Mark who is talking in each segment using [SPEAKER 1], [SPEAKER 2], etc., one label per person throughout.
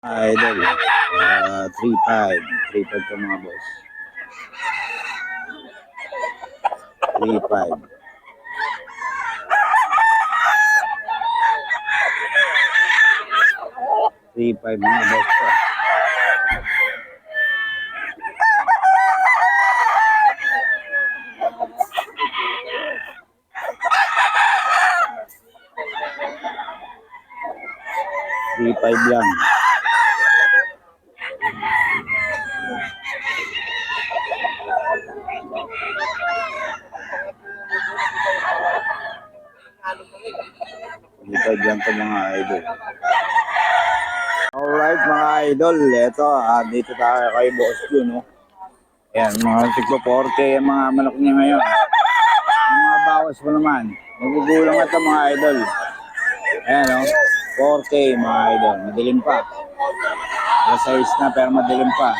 [SPEAKER 1] Idol, 3.5, 3.5 to mga boss. 3.5. 3.5 mga boss to. Three-five lang. Three-five lang to mga idol. Alright mga idol, eto dito tayo kay Boss Jun, no? Ayan, mga siglo 4K ang mga manok niya ngayon. Yung mga bawas mo naman, magugulang ito mga idol. Ayan, no? 4K mga idol, madilim pa. Size na pero madilim pa.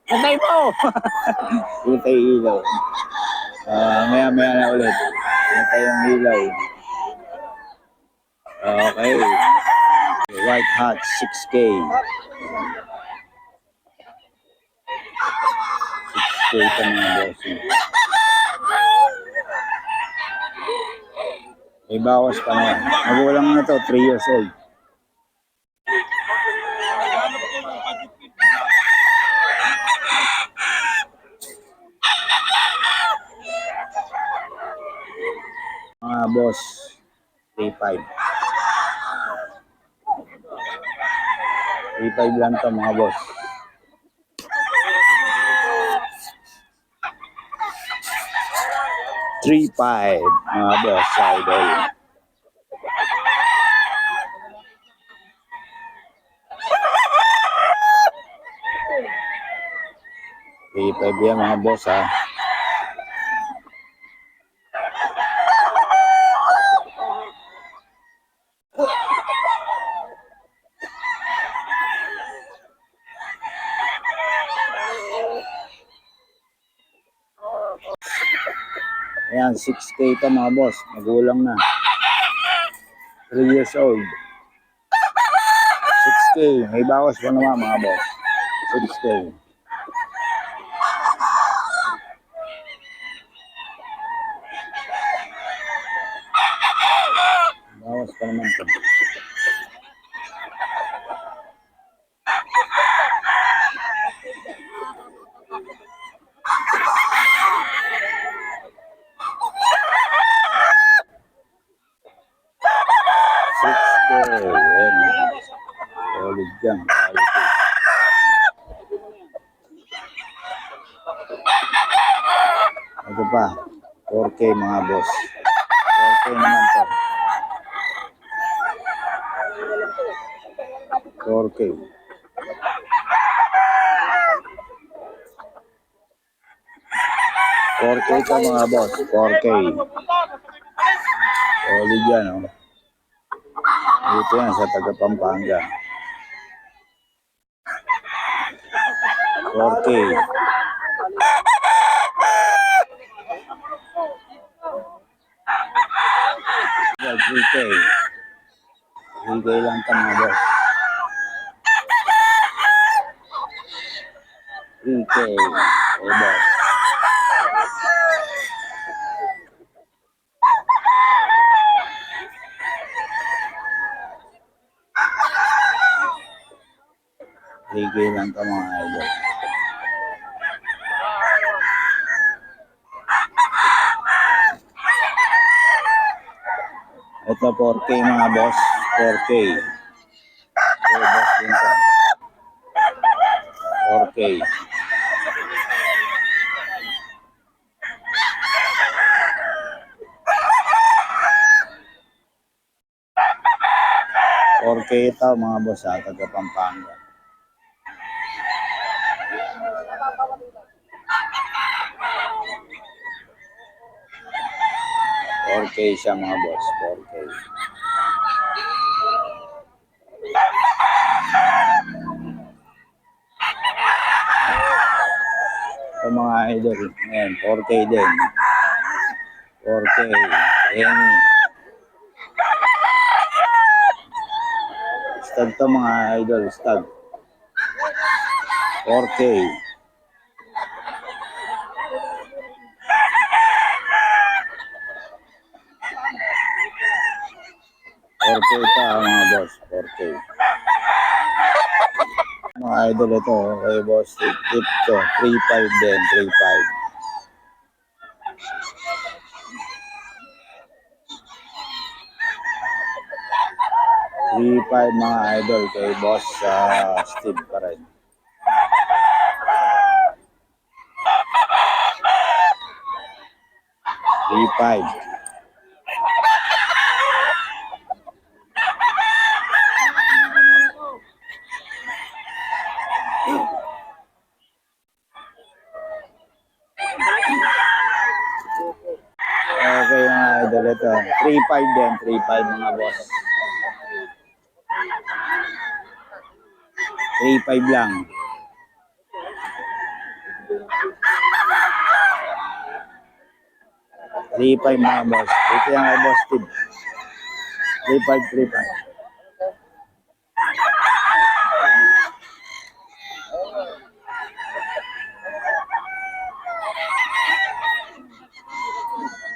[SPEAKER 1] Patay mo! Patay ilaw. Maya na ulit. Patay yung ilaw. Okay. White Hot 6K. 6K ito mga bossing. May bawas pa na yan. Magulang na to, 3 years old. Mga boss, 3.5. 3.5 lang to mga boss. $3.5 mga boss idol. $3.5 yan mga boss ha. Ayan, 6K ito mga boss. Magulang na. 3 years old. 6K. May bawas pa naman mga boss. 6K. Bawas pa naman ito. Solid dyan. Ito pa. 4K mga boss. 4K naman to. 4K. 4K ito mga boss. 4K. Solid yan, oh. Dito yan sa taga Pampanga. 4K. 3K. 3K lang ito mga boss. 3K. Oh boss. Ligay lang ito mga idol. Ito 4K mga boss. 4K. Oh boss din ito. 4K. Ito mga boss sa taga Pampanga. $4K siya mga boss. 4K. Ito mga idol. Ayan, 4K din. 4K. Any. Stud to mga idol, stud. 4K. 4K pa mga boss, 4K. Mga idol ito, kay boss, tip to, 3.5 din, 3.5. 3.5 mga idol kay boss Steve pa rin. Three-five. Okay mga idol ito. 3.5 din. 3.5 mga boss. 3.5 lang. 3.5 mga boss. Ito yung kay boss Steve. 3.5, 3.5.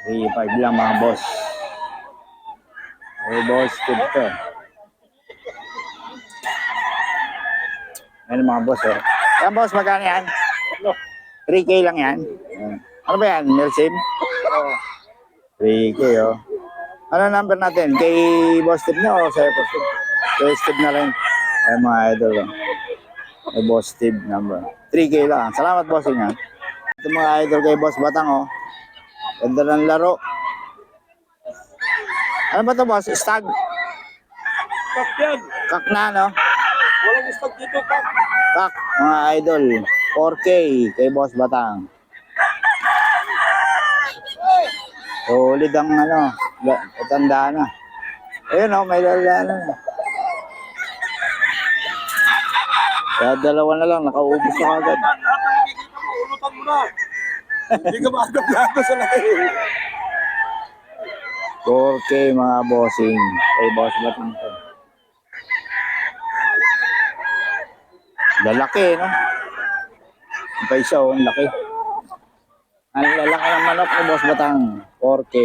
[SPEAKER 1] Three-five lang mga boss. Kay boss Steve to. Ayan mga boss oh. Yan boss, magkano yan? 3K lang yan. Ano ba yan? Milsim? 3K oh. Ano number natin? Kay boss Steve niya o sa'yo boss Steve? Kay Steve na rin. Ayan mga idol oh. Kay boss Steve number. 3K lang. Salamat bossing ha. Ito mga idol kay boss Batang oh. Ganda ng laro. Ano ba ito boss? Stag?
[SPEAKER 2] Kak yan.
[SPEAKER 1] Kak na no?
[SPEAKER 2] Walang stag dito, kak.
[SPEAKER 1] Kak, mga idol. 4K kay boss Batang. Solid ang ano, patanda na. Ayun oh, may lala na. Kaya dalawa na lang, nakaubos na agad.
[SPEAKER 2] Ulutan mo na. Hindi ka maagap-lago sa laki.
[SPEAKER 1] 4K mga bossing kay boss Batang to. Lalaki no? Ang paisa oh, ang laki. Ang lalaki ng manok ni boss Batang. 4K.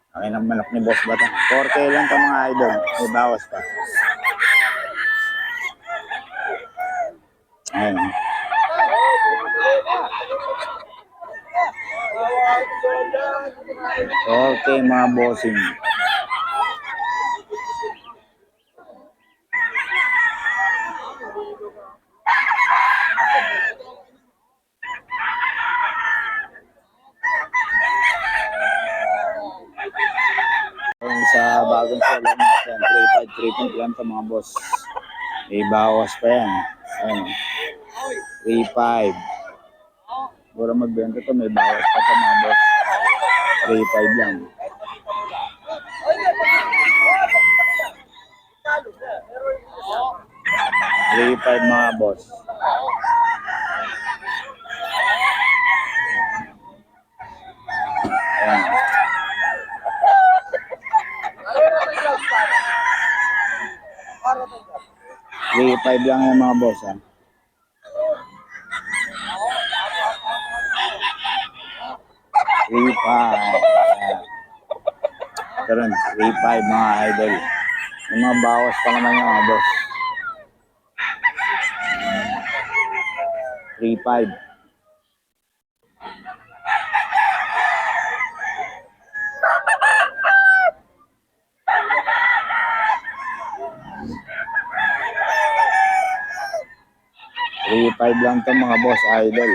[SPEAKER 1] Okay ng manok ni boss Batang. 4K lang ka mga idol. May bawas pa. Ayun. Okay mga bossing. Sa bagong solo natin, 3.5 lang sa mga boss. May bawas pa yan. Ayun. 3.5. Pura magbenta to, may bawas pa to mga boss. 3.5 lang. 3.5 mga boss. Ayan. 3.5 lang yung mga boss ha. 3.5. Ito rin, 3.5 mga idol. Yung mga bawas pa naman yung mga boss. 3.5. Three-five lang to mga boss idol.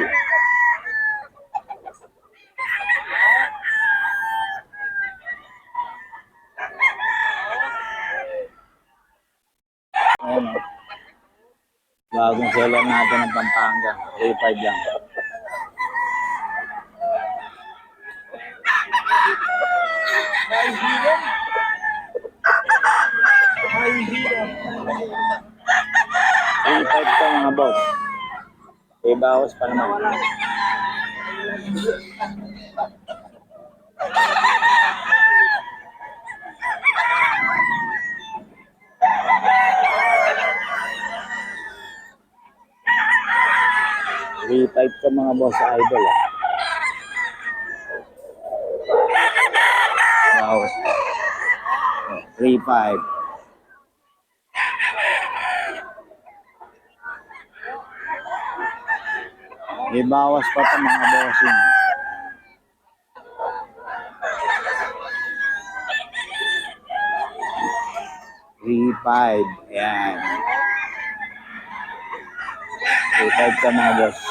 [SPEAKER 1] Ayan o. Bagong seller natin ng Pampanga. 3.5 lang. Three-five to mga boss. May bawas pa naman. mga boss idol. Ah. Bawas pa. 3.5. May bawas pa ito mga bossing. 3.5. Ayan. 3.5 ka mga boss.